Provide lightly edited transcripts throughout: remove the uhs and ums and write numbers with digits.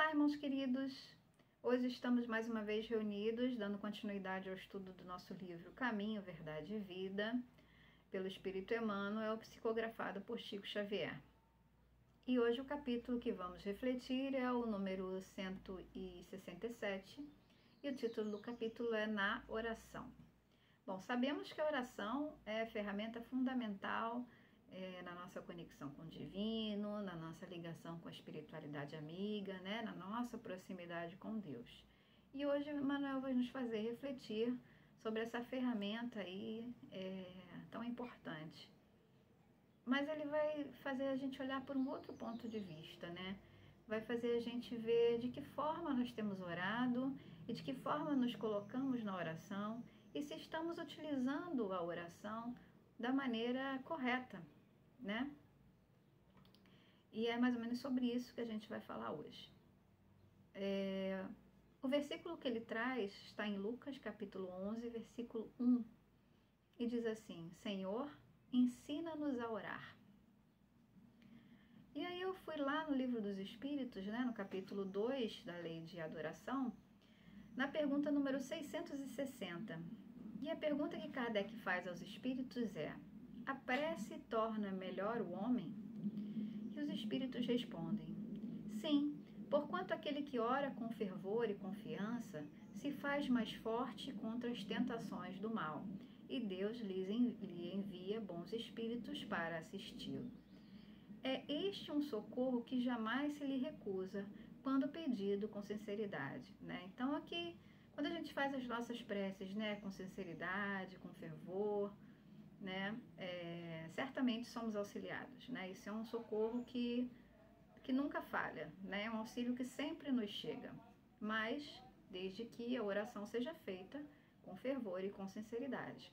Olá, irmãos queridos! Hoje estamos mais uma vez reunidos, dando continuidade ao estudo do nosso livro Caminho, Verdade e Vida, pelo Espírito Emmanuel, psicografado por Chico Xavier. E hoje o capítulo que vamos refletir é o número 167, e o título do capítulo é Na Oração. Bom, sabemos que a oração é ferramenta fundamental na nossa conexão com o divino, na nossa ligação com a espiritualidade amiga, na nossa proximidade com Deus. E hoje o Emmanuel vai nos fazer refletir sobre essa ferramenta aí tão importante. Mas ele vai fazer a gente olhar por um outro ponto de vista, Vai fazer a gente ver de que forma nós temos orado e de que forma nos colocamos na oração e se estamos utilizando a oração da maneira correta, E é mais ou menos sobre isso que a gente vai falar hoje. O versículo que ele traz está em Lucas, capítulo 11, versículo 1, e diz assim: Senhor, ensina-nos a orar. E aí eu fui lá no Livro dos Espíritos, no capítulo 2 da Lei de Adoração, na pergunta número 660. E a pergunta que Kardec faz aos espíritos é: a prece torna melhor o homem? E os espíritos respondem: sim, porquanto aquele que ora com fervor e confiança se faz mais forte contra as tentações do mal, e Deus lhe envia bons espíritos para assisti-lo. É este um socorro que jamais se lhe recusa, quando pedido com sinceridade, Então aqui, quando a gente faz as nossas preces, com sinceridade, com fervor, certamente somos auxiliados, Isso é um socorro que nunca falha, É um auxílio que sempre nos chega, mas desde que a oração seja feita com fervor e com sinceridade,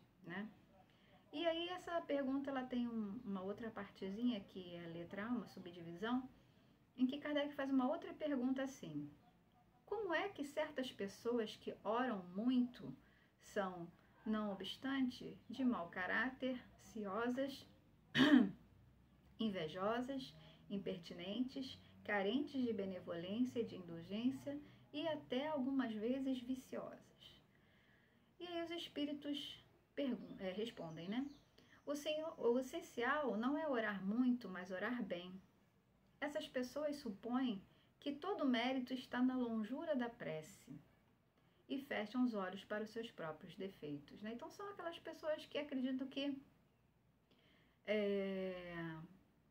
E aí essa pergunta ela tem uma outra partezinha que é a letra A, uma subdivisão, em que Kardec faz uma outra pergunta assim: como é que certas pessoas que oram muito são, não obstante, de mau caráter, ciosas, invejosas, impertinentes, carentes de benevolência e de indulgência e até algumas vezes viciosas? E aí os espíritos respondem, O essencial não é orar muito, mas orar bem. Essas pessoas supõem que todo mérito está na longura da prece e fecham os olhos para os seus próprios defeitos, Então são aquelas pessoas que acreditam que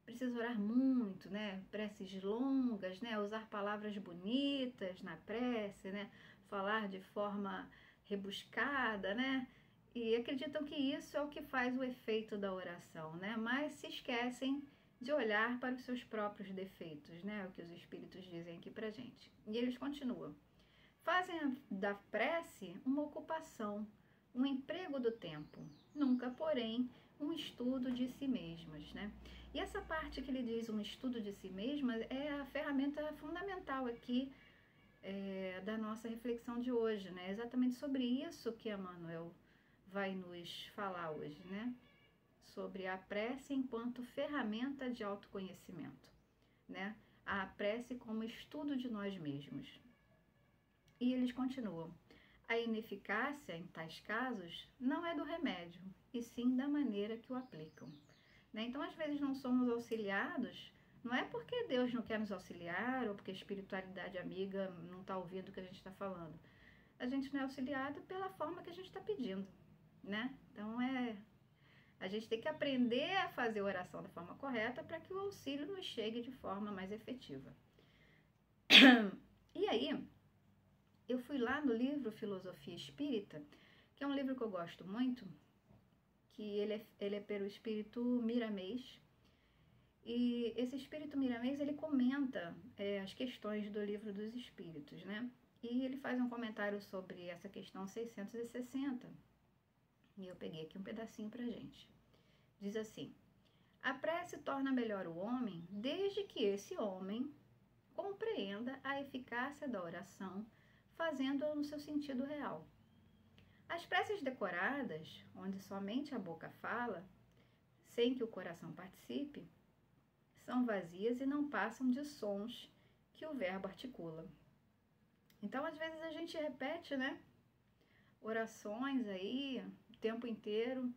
precisa orar muito, Preces longas, usar palavras bonitas na prece, Falar de forma rebuscada, E acreditam que isso é o que faz o efeito da oração, Mas se esquecem de olhar para os seus próprios defeitos, o que os espíritos dizem aqui pra gente. E eles continuam: fazem da prece uma ocupação, um emprego do tempo, nunca, porém, um estudo de si mesmas, E essa parte que ele diz, um estudo de si mesmas, é a ferramenta fundamental aqui da nossa reflexão de hoje, É exatamente sobre isso que Emmanuel vai nos falar hoje, Sobre a prece enquanto ferramenta de autoconhecimento, A prece como estudo de nós mesmos. E eles continuam: a ineficácia em tais casos não é do remédio, e sim da maneira que o aplicam. Então, às vezes não somos auxiliados, não é porque Deus não quer nos auxiliar ou porque a espiritualidade amiga não está ouvindo o que a gente está falando. A gente não é auxiliado pela forma que a gente está pedindo, Então, a gente tem que aprender a fazer a oração da forma correta para que o auxílio nos chegue de forma mais efetiva. E aí, eu fui lá no livro Filosofia Espírita, que é um livro que eu gosto muito, que ele é pelo espírito Miramês. E esse espírito Miramês, ele comenta as questões do livro dos espíritos, E ele faz um comentário sobre essa questão 660. E eu peguei aqui um pedacinho pra gente. Diz assim: a prece torna melhor o homem desde que esse homem compreenda a eficácia da oração, fazendo-a no seu sentido real. As preces decoradas, onde somente a boca fala, sem que o coração participe, são vazias e não passam de sons que o verbo articula. Então, às vezes a gente repete, né, orações aí o tempo inteiro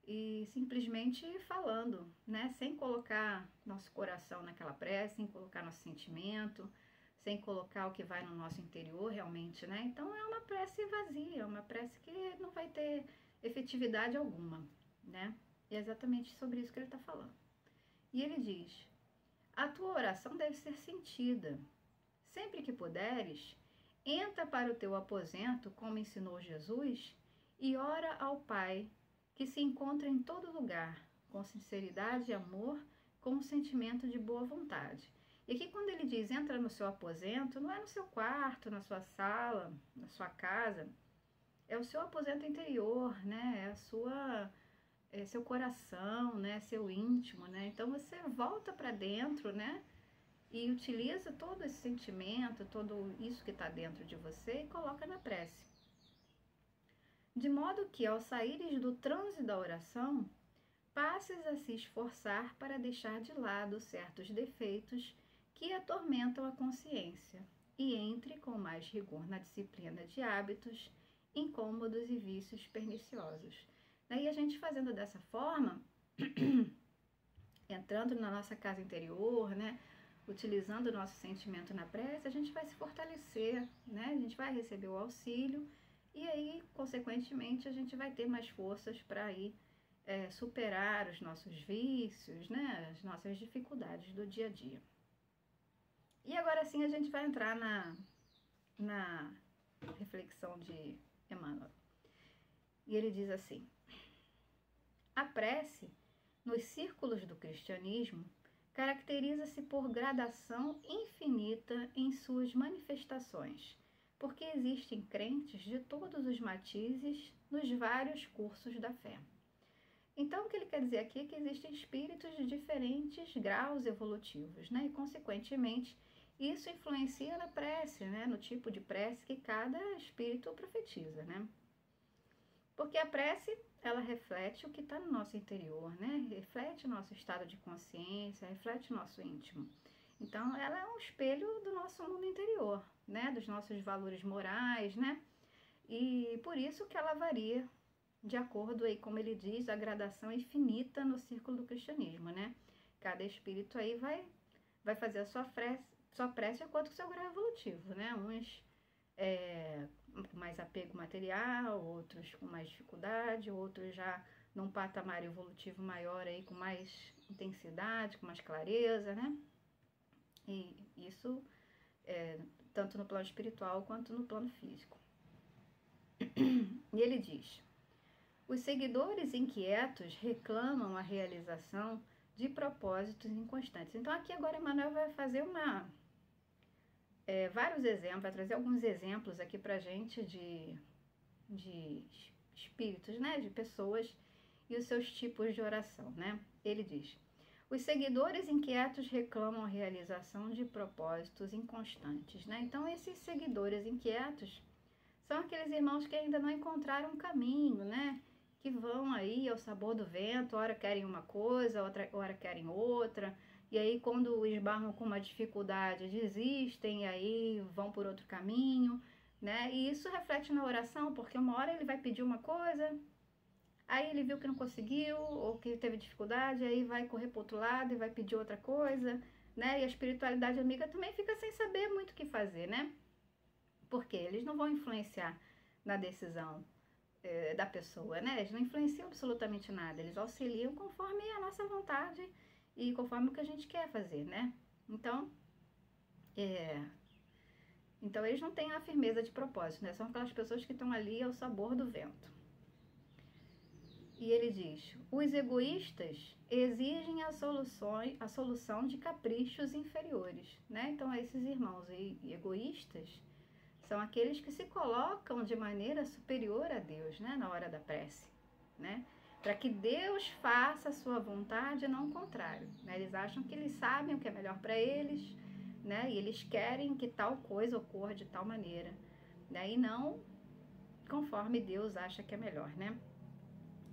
e simplesmente falando, né, sem colocar nosso coração naquela prece, sem colocar nosso sentimento, sem colocar o que vai no nosso interior realmente, né? Então é uma prece vazia, uma prece que não vai ter efetividade alguma, né? E é exatamente sobre isso que ele está falando. E ele diz: a tua oração deve ser sentida. Sempre que puderes, entra para o teu aposento, como ensinou Jesus, e ora ao Pai, que se encontra em todo lugar, com sinceridade e amor, com um sentimento de boa vontade. E aqui quando ele diz entra no seu aposento, não é no seu quarto, na sua sala, na sua casa, é o seu aposento interior, né? É seu coração, né? Seu íntimo, né? Então você volta para dentro, né? E utiliza todo esse sentimento, tudo isso que está dentro de você e coloca na prece. De modo que ao saíres do transe da oração, passes a se esforçar para deixar de lado certos defeitos que atormentam a consciência e entre com mais rigor na disciplina de hábitos incômodos e vícios perniciosos. Daí a gente fazendo dessa forma, entrando na nossa casa interior, né, utilizando o nosso sentimento na prece, a gente vai se fortalecer, né, a gente vai receber o auxílio e aí, consequentemente, a gente vai ter mais forças para ir superar os nossos vícios, né, as nossas dificuldades do dia a dia. E agora sim a gente vai entrar na reflexão de Emmanuel. E ele diz assim: a prece, nos círculos do cristianismo, caracteriza-se por gradação infinita em suas manifestações, porque existem crentes de todos os matizes nos vários cursos da fé. Então, o que ele quer dizer aqui é que existem espíritos de diferentes graus evolutivos, né? E, consequentemente, isso influencia na prece, né? No tipo de prece que cada espírito profetiza, né? Porque a prece, ela reflete o que está no nosso interior, né? Reflete o nosso estado de consciência, reflete o nosso íntimo. Então, ela é um espelho do nosso mundo interior, né? Dos nossos valores morais, né? E por isso que ela varia de acordo aí, como ele diz, a gradação infinita no círculo do cristianismo, né? Cada espírito aí vai fazer a sua prece de acordo com o seu grau evolutivo, né? Uns com mais apego material, outros com mais dificuldade, outros já num patamar evolutivo maior aí, com mais intensidade, com mais clareza, né? E isso tanto no plano espiritual quanto no plano físico. E ele diz: os seguidores inquietos reclamam a realização de propósitos inconstantes. Então, aqui agora Emmanuel vai fazer vários exemplos, vai trazer alguns exemplos aqui pra gente de espíritos, né? De pessoas e os seus tipos de oração, né? Ele diz: os seguidores inquietos reclamam a realização de propósitos inconstantes, né? Então, esses seguidores inquietos são aqueles irmãos que ainda não encontraram um caminho, né? Que vão aí ao sabor do vento, ora querem uma coisa, ora querem outra, e aí quando esbarram com uma dificuldade, desistem, e aí vão por outro caminho, né? E isso reflete na oração, porque uma hora ele vai pedir uma coisa, aí ele viu que não conseguiu, ou que teve dificuldade, aí vai correr para o outro lado e vai pedir outra coisa, né? E a espiritualidade amiga também fica sem saber muito o que fazer, né? Porque eles não vão influenciar na decisão da pessoa, né? Eles não influenciam absolutamente nada, eles auxiliam conforme a nossa vontade e conforme o que a gente quer fazer, né? Então, eles não têm a firmeza de propósito, né? São aquelas pessoas que estão ali ao sabor do vento. E ele diz: os egoístas exigem a solução de caprichos inferiores, né? Então, esses irmãos egoístas são aqueles que se colocam de maneira superior a Deus, né? Na hora da prece, né? Para que Deus faça a sua vontade e não o contrário, né? Eles acham que eles sabem o que é melhor para eles, né? E eles querem que tal coisa ocorra de tal maneira, né? E não conforme Deus acha que é melhor, né?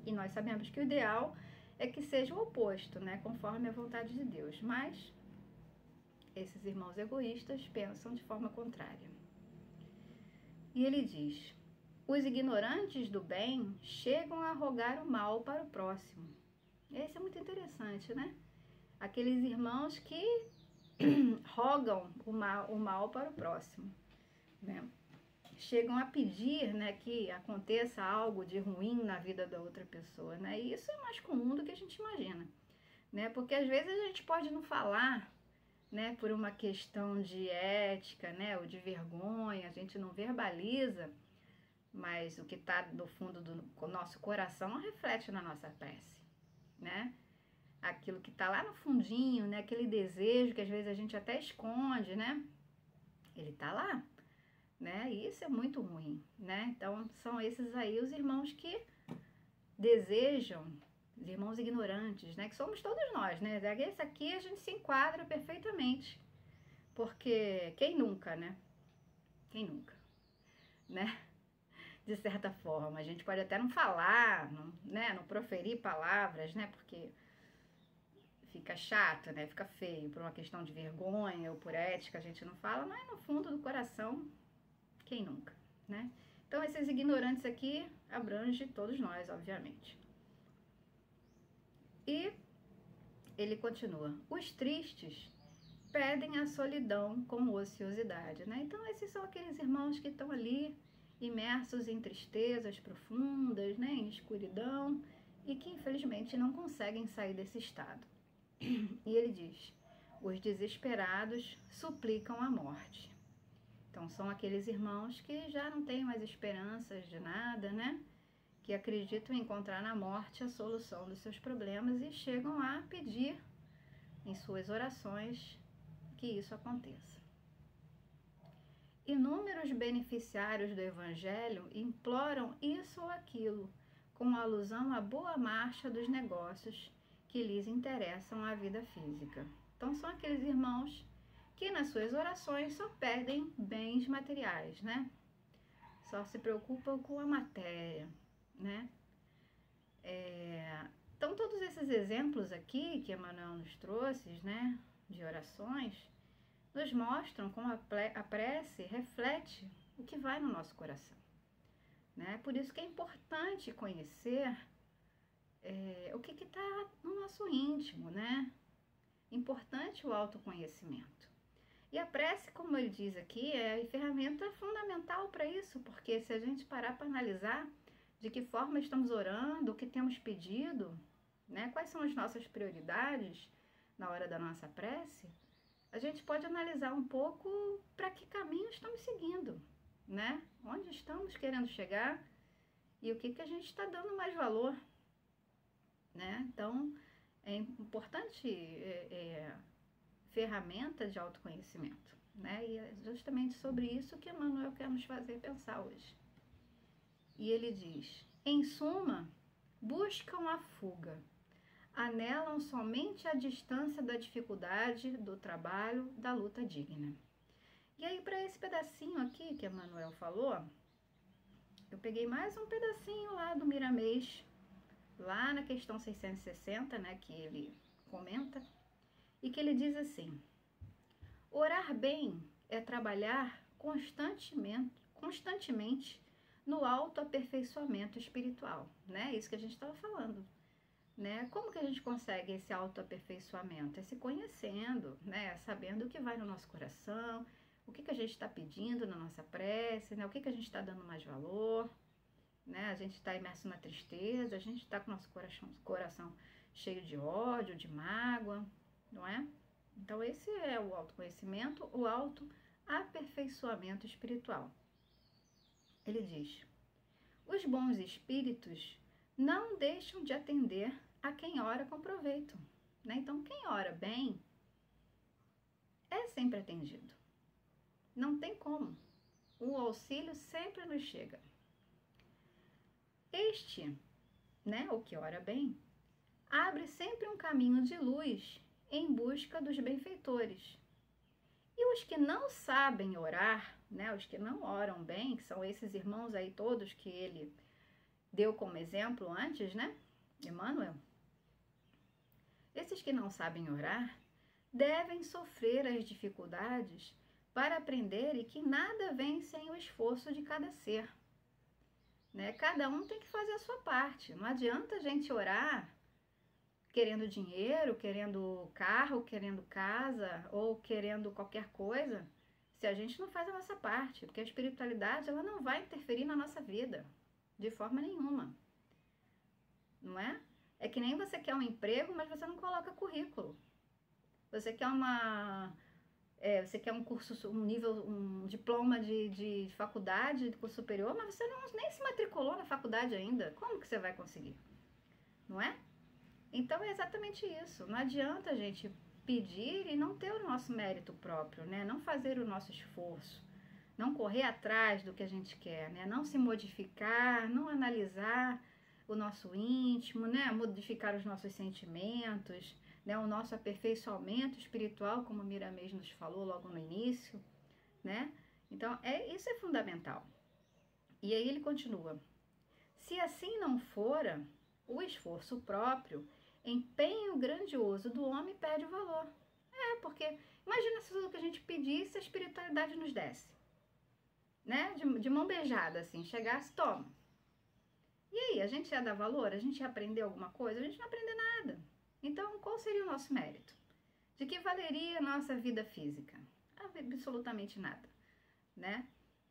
E nós sabemos que o ideal é que seja o oposto, né? Conforme a vontade de Deus. Mas Esses irmãos egoístas pensam de forma contrária. E ele diz: os ignorantes do bem chegam a rogar o mal para o próximo. Esse é muito interessante, né? Aqueles irmãos que rogam o mal para o próximo, né? Chegam a pedir, né, que aconteça algo de ruim na vida da outra pessoa, né? E isso é mais comum do que a gente imagina, né? Porque às vezes a gente pode não falar, né, por uma questão de ética, né, ou de vergonha, a gente não verbaliza, mas o que está no fundo do nosso coração reflete na nossa prece, né? Aquilo que está lá no fundinho, né, aquele desejo que às vezes a gente até esconde, né? Ele está lá, né? E isso é muito ruim, né? Então são esses aí os irmãos que desejam, os irmãos ignorantes, né? Que somos todos nós, né? Esse aqui a gente se enquadra perfeitamente, porque quem nunca, né? Quem nunca, né? De certa forma, a gente pode até não falar, não, né? Não proferir palavras, né? Porque fica chato, né? Fica feio por uma questão de vergonha ou por ética, a gente não fala, mas no fundo do coração, quem nunca, né? Então, esses ignorantes aqui abrangem todos nós, obviamente. E ele continua: os tristes pedem a solidão como ociosidade, né? Então, esses são aqueles irmãos que estão ali imersos em tristezas profundas, né? Em escuridão e que, infelizmente, não conseguem sair desse estado. E ele diz: os desesperados suplicam a morte. Então, são aqueles irmãos que já não têm mais esperanças de nada, né? Que acreditam encontrar na morte a solução dos seus problemas e chegam a pedir em suas orações que isso aconteça. Inúmeros beneficiários do Evangelho imploram isso ou aquilo, com alusão à boa marcha dos negócios que lhes interessam à vida física. Então, são aqueles irmãos que nas suas orações só pedem bens materiais, né? Só se preocupam com a matéria, né? Então, todos esses exemplos aqui que Emmanuel nos trouxe, né, de orações, nos mostram como a prece reflete o que vai no nosso coração, né? Por isso que é importante conhecer o que está no nosso íntimo, né? Importante o autoconhecimento. E a prece, como ele diz aqui, é a ferramenta fundamental para isso, porque se a gente parar para analisar de que forma estamos orando, o que temos pedido, né, quais são as nossas prioridades na hora da nossa prece, a gente pode analisar um pouco para que caminho estamos seguindo, né? Onde estamos querendo chegar e o que a gente está dando mais valor, né? Então, é importante ferramenta de autoconhecimento, né? E é justamente sobre isso que Emmanuel quer nos fazer pensar hoje. E ele diz: em suma, buscam a fuga, anelam somente a distância da dificuldade, do trabalho, da luta digna. E aí, para esse pedacinho aqui que Emmanuel falou, eu peguei mais um pedacinho lá do Miramês, lá na questão 660, né, que ele comenta, e que ele diz assim: orar bem é trabalhar constantemente no autoaperfeiçoamento espiritual, né? Isso que a gente estava falando, né? Como que a gente consegue esse autoaperfeiçoamento? É se conhecendo, né? Sabendo o que vai no nosso coração, o que a gente está pedindo na nossa prece, né? O que a gente está dando mais valor, né? A gente está imerso na tristeza, a gente está com o nosso coração cheio de ódio, de mágoa, não é? Então, esse é o autoconhecimento, o autoaperfeiçoamento espiritual. Ele diz: os bons espíritos não deixam de atender a quem ora com proveito, né? Então, quem ora bem é sempre atendido. Não tem como. O auxílio sempre nos chega. Este, né, o que ora bem, abre sempre um caminho de luz em busca dos benfeitores. E os que não sabem orar, né, os que não oram bem, que são esses irmãos aí todos que ele deu como exemplo antes, né, Emmanuel? Esses que não sabem orar devem sofrer as dificuldades para aprenderem que nada vem sem o esforço de cada ser. Né? Cada um tem que fazer a sua parte. Não adianta a gente orar querendo dinheiro, querendo carro, querendo casa ou querendo qualquer coisa, se a gente não faz a nossa parte, porque a espiritualidade ela não vai interferir na nossa vida de forma nenhuma, não é? É que nem você quer um emprego, mas você não coloca currículo. Você quer você quer um curso, um diploma de faculdade, de curso superior, mas você nem se matriculou na faculdade ainda. Como que você vai conseguir? Não é? Então é exatamente isso. Não adianta a gente pedir e não ter o nosso mérito próprio, né? Não fazer o nosso esforço, não correr atrás do que a gente quer, né? Não se modificar, não analisar o nosso íntimo, né? Modificar os nossos sentimentos, né? O nosso aperfeiçoamento espiritual, como Miramês nos falou logo no início, né? Então, isso é fundamental. E aí ele continua: se assim não fora, o esforço próprio, empenho grandioso do homem perde o valor. Porque imagina se tudo que a gente pedisse, a espiritualidade nos desse, né? De mão beijada, assim, chegasse, toma. E aí, a gente ia dar valor? A gente ia aprender alguma coisa? A gente não aprende nada. Então, qual seria o nosso mérito? De que valeria a nossa vida física? Absolutamente nada, né?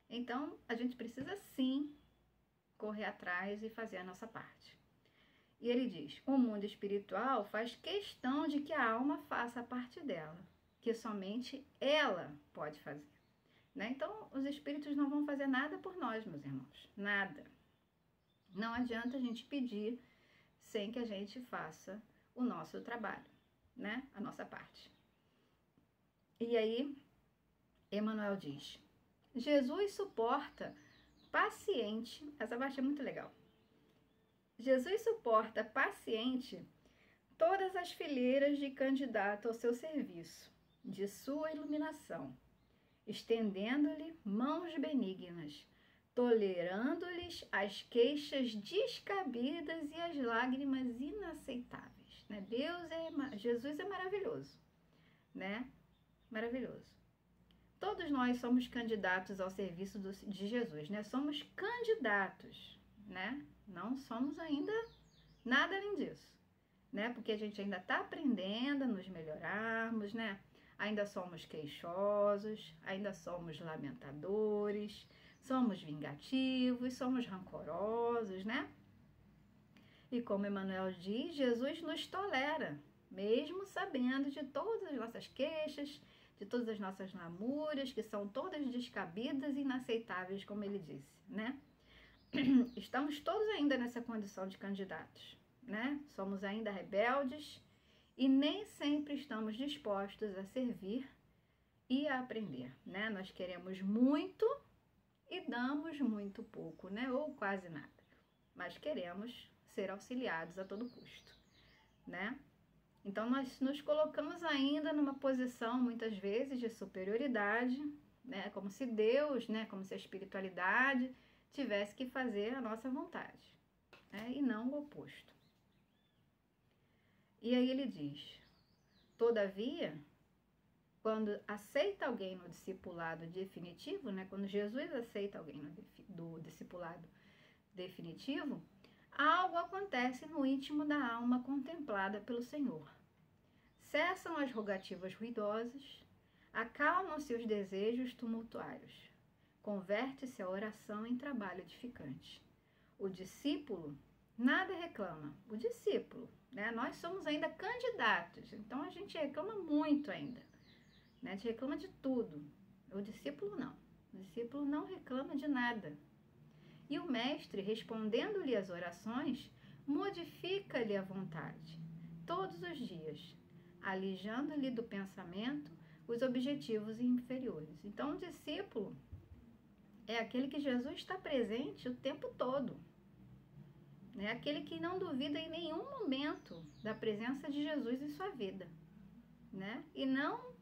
Então, a gente precisa sim correr atrás e fazer a nossa parte. E ele diz: o mundo espiritual faz questão de que a alma faça a parte dela, que somente ela pode fazer. Né? Então, os espíritos não vão fazer nada por nós, meus irmãos. Nada. Não adianta a gente pedir sem que a gente faça o nosso trabalho, né? A nossa parte. E aí, Emmanuel diz: Jesus suporta paciente, essa parte é muito legal. Jesus suporta paciente todas as fileiras de candidato ao seu serviço, de sua iluminação, estendendo-lhe mãos benignas, tolerando-lhes as queixas descabidas e as lágrimas inaceitáveis. Né? Jesus é maravilhoso, né? Maravilhoso. Todos nós somos candidatos ao serviço de Jesus, né? Somos candidatos, né? Não somos ainda nada além disso, né? Porque a gente ainda está aprendendo a nos melhorarmos, né? Ainda somos queixosos, ainda somos lamentadores, somos vingativos, somos rancorosos, né? E como Emmanuel diz, Jesus nos tolera, mesmo sabendo de todas as nossas queixas, de todas as nossas lamúrias, que são todas descabidas e inaceitáveis, como ele disse, né? Estamos todos ainda nessa condição de candidatos, né? Somos ainda rebeldes e nem sempre estamos dispostos a servir e a aprender, né? Nós queremos muito e damos muito pouco, né? Ou quase nada, mas queremos ser auxiliados a todo custo, né? Então, nós nos colocamos ainda numa posição, muitas vezes, de superioridade, né? Como se Deus, né? Como se a espiritualidade tivesse que fazer a nossa vontade, né? E não o oposto. E aí ele diz: todavia, quando aceita alguém no discipulado definitivo, né? Quando Jesus aceita alguém do discipulado definitivo, algo acontece no íntimo da alma contemplada pelo Senhor. Cessam as rogativas ruidosas, acalmam-se os desejos tumultuários. Converte-se a oração em trabalho edificante. O discípulo nada reclama. O discípulo, né? Nós somos ainda candidatos, então a gente reclama muito ainda, né? A gente reclama de tudo. O discípulo não. O discípulo não reclama de nada. E o mestre, respondendo-lhe as orações, modifica-lhe a vontade, todos os dias, alijando-lhe do pensamento os objetivos inferiores. Então, o discípulo é aquele que Jesus está presente o tempo todo. É aquele que não duvida em nenhum momento da presença de Jesus em sua vida, né? E não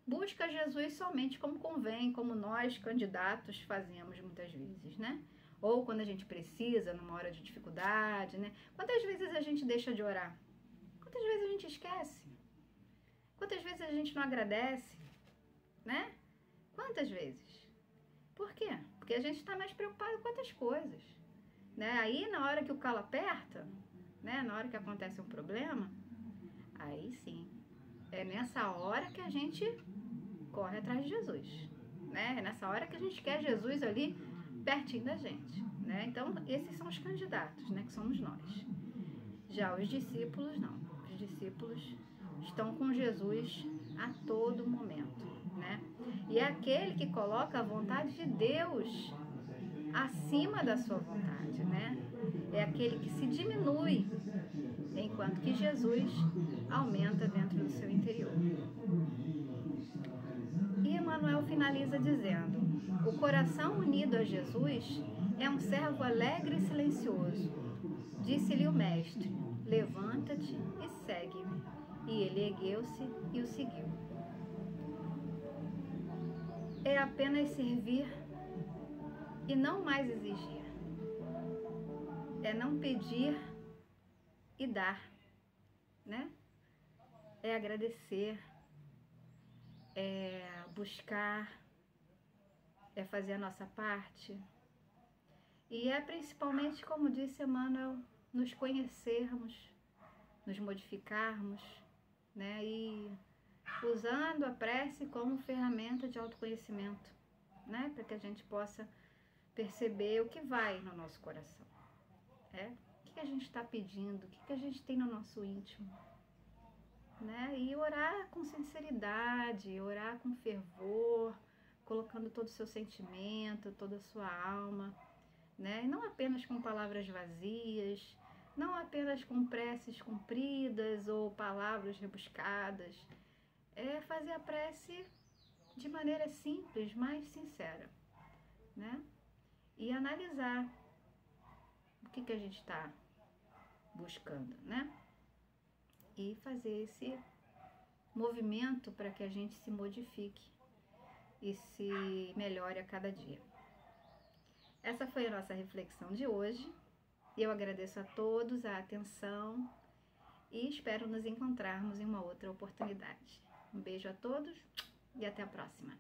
busca Jesus somente como convém, como nós, candidatos, fazemos muitas vezes, né? Ou quando a gente precisa, numa hora de dificuldade, né? Quantas vezes a gente deixa de orar? Quantas vezes a gente esquece? Quantas vezes a gente não agradece, né? Quantas vezes? Por quê? Porque a gente está mais preocupado com outras coisas, né? Aí, na hora que o calo aperta, né? Na hora que acontece um problema, aí sim, é nessa hora que a gente corre atrás de Jesus, né? É nessa hora que a gente quer Jesus ali pertinho da gente, né? Então, esses são os candidatos, né? Que somos nós. Já os discípulos, não. Os discípulos estão com Jesus a todo momento, né? E é aquele que coloca a vontade de Deus acima da sua vontade, né? É aquele que se diminui, enquanto que Jesus aumenta dentro do seu interior. E Emmanuel finaliza dizendo: o coração unido a Jesus é um servo alegre e silencioso. Disse-lhe o mestre: levanta-te e segue-me. E ele ergueu-se e o seguiu. É apenas servir e não mais exigir. É não pedir e dar, né? É agradecer, é buscar, é fazer a nossa parte. E é principalmente, como disse Emmanuel, nos conhecermos, nos modificarmos, né? E usando a prece como ferramenta de autoconhecimento, né? Para que a gente possa perceber o que vai no nosso coração, o que a gente está pedindo, o que a gente tem no nosso íntimo, né? E orar com sinceridade, orar com fervor, colocando todo o seu sentimento, toda a sua alma, né? E não apenas com palavras vazias, não apenas com preces compridas ou palavras rebuscadas. É fazer a prece de maneira simples, mais sincera, né? E analisar o que a gente está buscando, né? E fazer esse movimento para que a gente se modifique e se melhore a cada dia. Essa foi a nossa reflexão de hoje. Eu agradeço a todos a atenção e espero nos encontrarmos em uma outra oportunidade. Um beijo a todos e até a próxima.